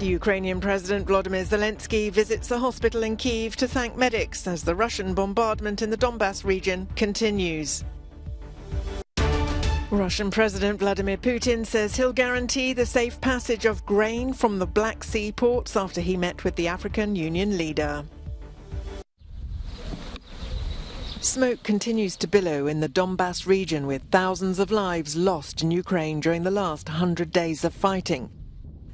Ukrainian President Volodymyr Zelensky visits a hospital in Kyiv to thank medics as the Russian bombardment in the Donbass region continues. Russian President Vladimir Putin says he'll guarantee the safe passage of grain from the Black Sea ports after he met with the African Union leader. Smoke continues to billow in the Donbass region, with thousands of lives lost in Ukraine during the last 100 days of fighting.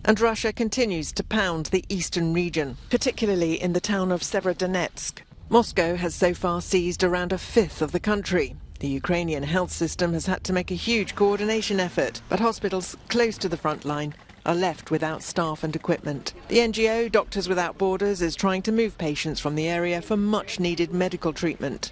And Russia continues to pound the eastern region, particularly in the town of Severodonetsk. Moscow has so far seized around a fifth of the country. The Ukrainian health system has had to make a huge coordination effort, but hospitals close to the front line are left without staff and equipment. The NGO Doctors Without Borders is trying to move patients from the area for much-needed medical treatment.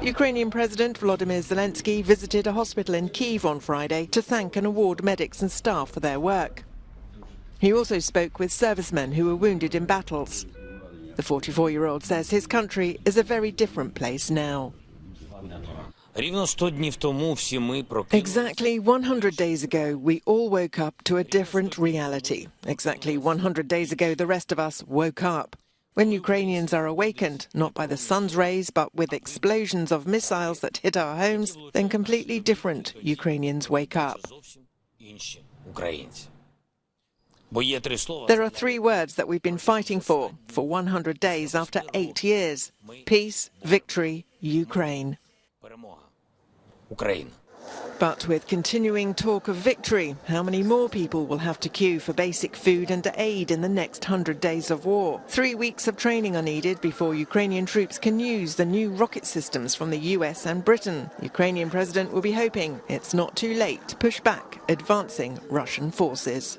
Ukrainian President Volodymyr Zelensky visited a hospital in Kyiv on Friday to thank and award medics and staff for their work. He also spoke with servicemen who were wounded in battles. The 44-year-old says his country is a very different place now. Exactly 100 days ago, we all woke up to a different reality. Exactly 100 days ago, the rest of us woke up. When Ukrainians are awakened, not by the sun's rays, but with explosions of missiles that hit our homes, then completely different Ukrainians wake up. There are three words that we've been fighting for 100 days after 8 years. Peace, victory, Ukraine. But with continuing talk of victory, how many more people will have to queue for basic food and aid in the next 100 days of war? 3 weeks of training are needed before Ukrainian troops can use the new rocket systems from the US and Britain. The Ukrainian president will be hoping it's not too late to push back advancing Russian forces.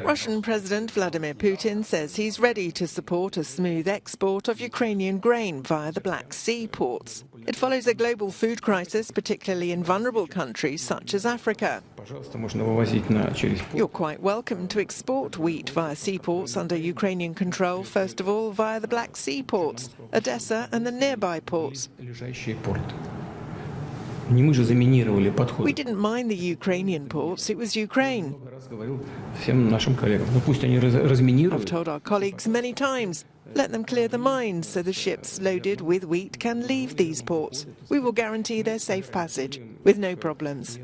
Russian President Vladimir Putin says he's ready to support a smooth export of Ukrainian grain via the Black Sea ports. It follows a global food crisis, particularly in vulnerable countries such as Africa. You're quite welcome to export wheat via seaports under Ukrainian control, first of all via the Black Sea ports, Odessa and the nearby ports. We didn't mind the Ukrainian ports, it was Ukraine. I've told our colleagues many times, let them clear the mines so the ships loaded with wheat can leave these ports. We will guarantee their safe passage, with no problems.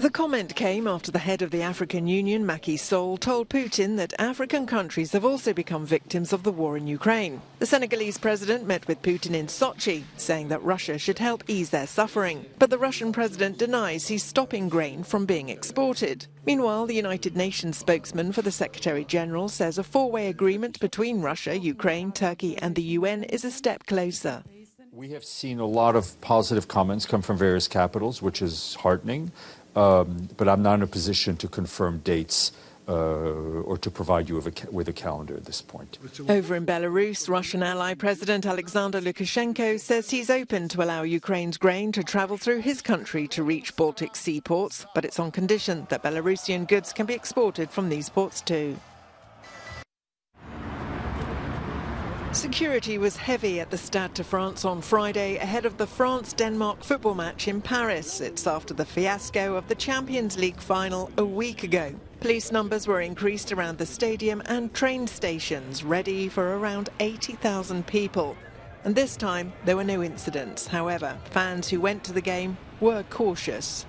The comment came after the head of the African Union, Macky Sall, told Putin that African countries have also become victims of the war in Ukraine. The Senegalese president met with Putin in Sochi, saying that Russia should help ease their suffering. But the Russian president denies he's stopping grain from being exported. Meanwhile, the United Nations spokesman for the Secretary-General says a four-way agreement between Russia, Ukraine, Turkey and the UN is a step closer. We have seen a lot of positive comments come from various capitals, which is heartening. But I'm not in a position to confirm dates or to provide you with a calendar at this point. Over in Belarus, Russian ally President Alexander Lukashenko says he's open to allow Ukraine's grain to travel through his country to reach Baltic seaports, but it's on condition that Belarusian goods can be exported from these ports too. Security was heavy at the Stade de France on Friday ahead of the France-Denmark football match in Paris. It's after the fiasco of the Champions League final a week ago. Police numbers were increased around the stadium and train stations, ready for around 80,000 people. And this time there were no incidents. However, fans who went to the game were cautious.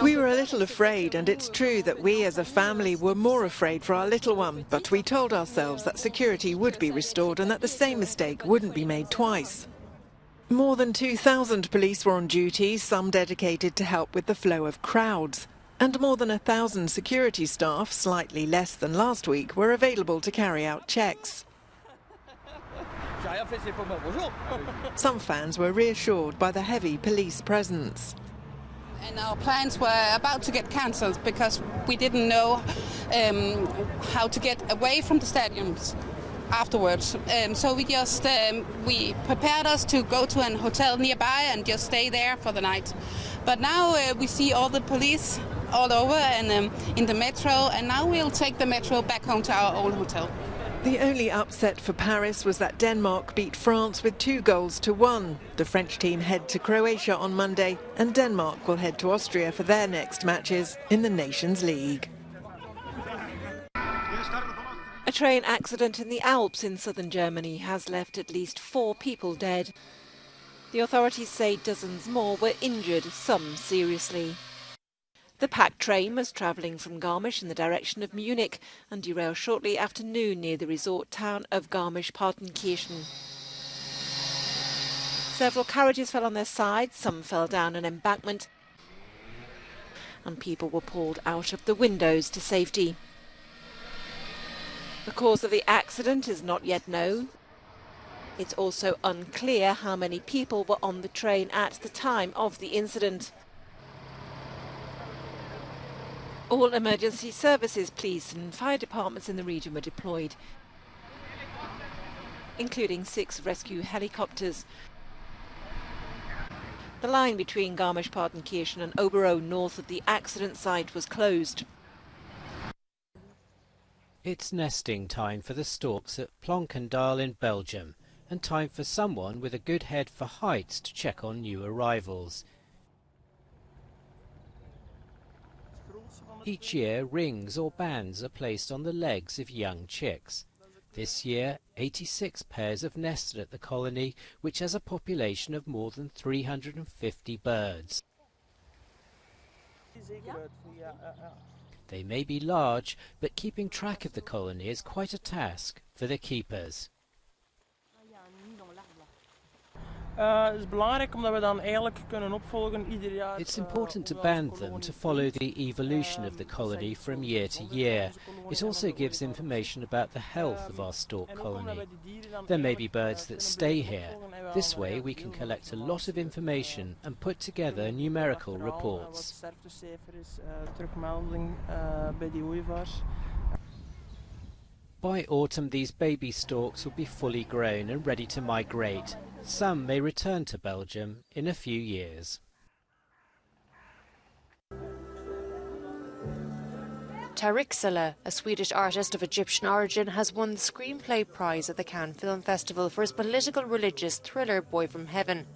We were a little afraid, and it's true that we as a family were more afraid for our little one, but we told ourselves that security would be restored and that the same mistake wouldn't be made twice. More than 2,000 police were on duty, some dedicated to help with the flow of crowds. And more than 1,000 security staff, slightly less than last week, were available to carry out checks. Some fans were reassured by the heavy police presence. And our plans were about to get cancelled because we didn't know how to get away from the stadiums afterwards. So we just we prepared us to go to a hotel nearby and just stay there for the night. But now we see all the police all over and in the metro, and now we'll take the metro back home to our old hotel. The only upset for Paris was that Denmark beat France with 2-1. The French team head to Croatia on Monday, and Denmark will head to Austria for their next matches in the Nations League. A train accident in the Alps in southern Germany has left at least 4 people dead. The authorities say dozens more were injured, some seriously. The packed train was travelling from Garmisch in the direction of Munich and derailed shortly after noon near the resort town of Garmisch-Partenkirchen. Several carriages fell on their sides, some fell down an embankment, and people were pulled out of the windows to safety. The cause of the accident is not yet known. It's also unclear how many people were on the train at the time of the incident. All emergency services, police and fire departments in the region were deployed, including 6 rescue helicopters. The line between Garmisch-Partenkirchen and Oberau north of the accident site was closed. It's nesting time for the storks at Plankendal in Belgium, and time for someone with a good head for heights to check on new arrivals. Each year, rings or bands are placed on the legs of young chicks. This year, 86 pairs have nested at the colony, which has a population of more than 350 birds. They may be large, but keeping track of the colony is quite a task for the keepers. It's important to band them to follow the evolution of the colony from year to year. It also gives information about the health of our stork colony. There may be birds that stay here. This way we can collect a lot of information and put together numerical reports. By autumn, these baby storks will be fully grown and ready to migrate. Some may return to Belgium in a few years. Tarik Saleh, a Swedish artist of Egyptian origin, has won the Screenplay Prize at the Cannes Film Festival for his political religious thriller Boy from Heaven.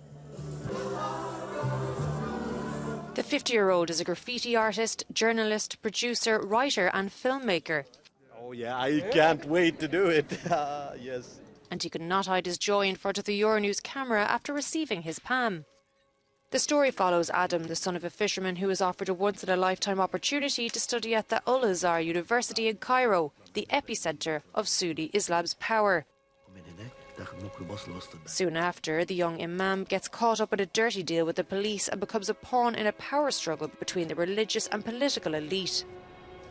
The 50-year-old is a graffiti artist, journalist, producer, writer and filmmaker. Oh yeah, I can't wait to do it. Yes. And he could not hide his joy in front of the Euronews camera after receiving his PAM. The story follows Adam, the son of a fisherman who was offered a once-in-a-lifetime opportunity to study at the Al-Azhar University in Cairo, the epicentre of Sunni Islam's power. Soon after, the young imam gets caught up in a dirty deal with the police and becomes a pawn in a power struggle between the religious and political elite.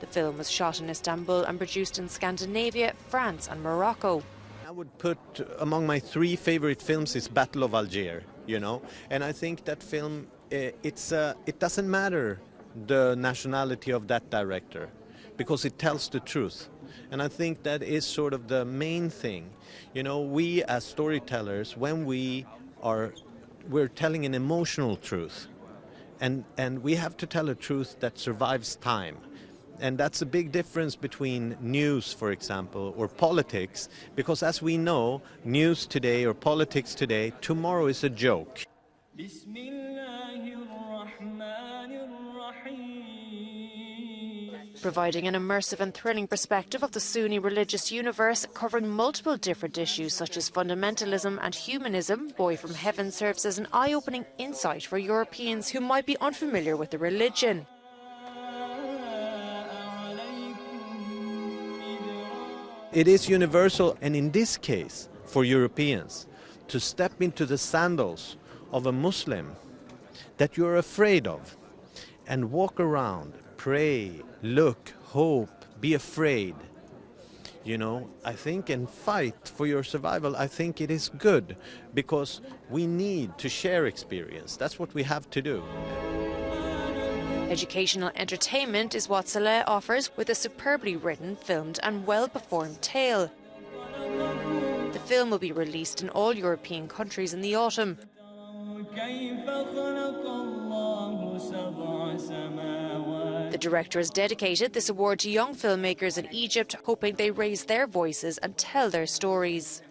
The film was shot in Istanbul and produced in Scandinavia, France and Morocco. I would put among my 3 favorite films is Battle of Algiers, you know, and I think that film, it doesn't matter the nationality of that director, because it tells the truth. And I think that is sort of the main thing. You know, we as storytellers, when we're telling an emotional truth, and we have to tell a truth that survives time. And that's a big difference between news, for example, or politics, because as we know, news today or politics today, tomorrow is a joke. Providing an immersive and thrilling perspective of the Sunni religious universe, covering multiple different issues such as fundamentalism and humanism, Boy from Heaven serves as an eye-opening insight for Europeans who might be unfamiliar with the religion. It is universal, and in this case, for Europeans, to step into the sandals of a Muslim that you're afraid of and walk around, pray, look, hope, be afraid, you know, I think, and fight for your survival. I think it is good, because we need to share experience. That's what we have to do. Educational entertainment is what Saleh offers, with a superbly written, filmed and well-performed tale. The film will be released in all European countries in the autumn. The director has dedicated this award to young filmmakers in Egypt, hoping they raise their voices and tell their stories.